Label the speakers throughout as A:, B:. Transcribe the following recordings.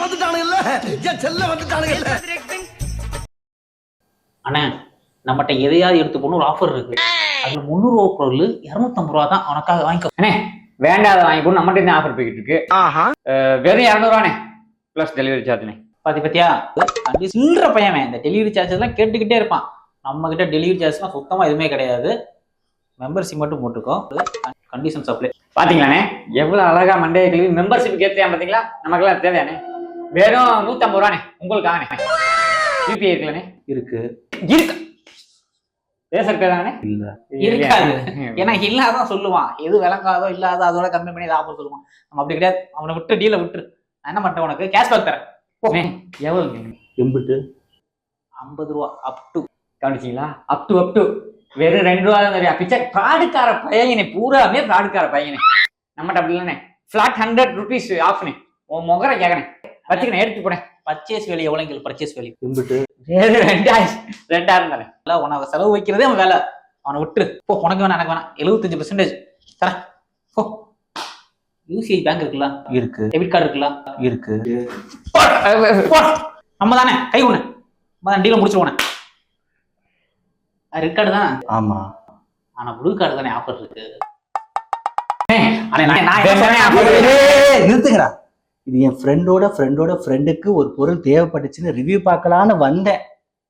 A: வந்துட்டானுங்கல்ல என் செல்ல வந்துட்டானுங்கல்ல.
B: அண்ணே நம்மகிட்ட எதையாவது எடுத்து போன ஒரு ஆஃபர் இருக்கு. அதுல 300 பொருள் 250 ரூபா தான், உனக்காக வாங்கிக்கோ.
C: அண்ணே வேண்டாத வாங்கி போட்டு நம்மகிட்ட இந்த ஆஃபர் போய்கிட்டு இருக்கு. வெறும் 200 ரூபாண்ணே பிளஸ் டெலிவரி சார்ஜ்ண்ணே.
B: பாத்தியா சில்லற பையன் இந்த டெலிவரி சார்ஜஸ் எல்லாம் கேட்டுக்கிட்டே இருப்பான். நம்ம கிட்ட டெலிவரி சார்ஜ்லாம் சுத்தமா எதுவுமே கிடையாது. மெம்பர்ஷிப் மட்டும் போட்டுக்கோ, கண்டிஷன் சப்ளை.
C: பாத்தீங்களாண்ணே எவ்வளவு அழகா மண்டே கிளவி மெம்பர்ஷிப் கேட்டையா பாத்தீங்களா? நமக்கெல்லாம் தேவையானே. வெறும் 150 ரூபாண்ணே உங்களுக்காகண்ணே. யூபிஐ இருக்குல்லண்ணே?
B: இருக்கு
C: இருக்கு. பேசர் பேரானே
B: இல்ல இருக்காது. ஏன்னா இல்லாதான் சொல்லுவான். எது விளங்காதோ இல்லாதோ அதோட கம்மி பண்ணி ஆஃபர் சொல்லுவான். நம்ம அப்படி கிடையாது. அவனை விட்டு டீல விட்டுரு. நான் என்ன பண்றேன், உனக்கு கேஷ்பேக் தரேன்.
C: எவ்வளவு?
B: எம்பிட்டு 50 ரூபா அப் டு.
C: கவனிச்சிங்களா? அப் டு வெறும் 2 ரூபா தான் நிறையா. பிச்சை ப்ராடுக்கார பையனே, பூராமே ப்ராடுக்கார பையனே. நம்மகிட்ட அப்படி இல்லைண்ணே. Flat 100 rupees ஆஃப்னே. உன் முகரை கேட்கணே வச்சுக்கணே எடுத்து போனேன்.
B: பர்ச்சேஸ் வேலை எவ்வளவு? பர்ச்சேஸ் வேலை
C: எம்பிட்டு? 2000 தானே.
B: இல்ல உனக்கு செலவு வைக்கிறதே அவன் வேலை. அவனை விட்டுரு போ. உனக்கு வேணாம் எனக்கு வேணாம். 75% தரேன் போ. யூசிஐ பேங்க் இருக்குல்ல? இருக்கு. டெபிட் கார்டு இருக்குல்ல? இருக்கு. நம்ம தானே கை ஒண்ணு டீல முடிச்சிருவோம். ரெட் கார்டு தான். ஆமா ஆனா ப்ளூ கார்டு தானே ஆஃபர் இருக்கு.
A: நிறுத்துங்கடா. இது என் ஃப்ரெண்டோட ஃப்ரெண்டுக்கு ஒரு பொருள் தேவைப்பட்டுச்சுன்னு ரிவ்யூ பார்க்கலான்னு வந்தேன்.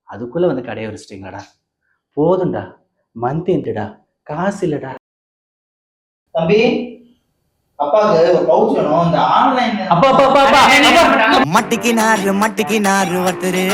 A: அதுக்குள்ள வந்து கடையை வச்சிட்டீங்களாடா. போதும்டா, மந்த் எண்டுடா, காசு இல்லடா. தம்பி அப்பாவுக்கு ஒரு பவுச் வேணும். இந்த ஆன்லைன்
D: மட்டிக்கு நாரு ஒருத்தரு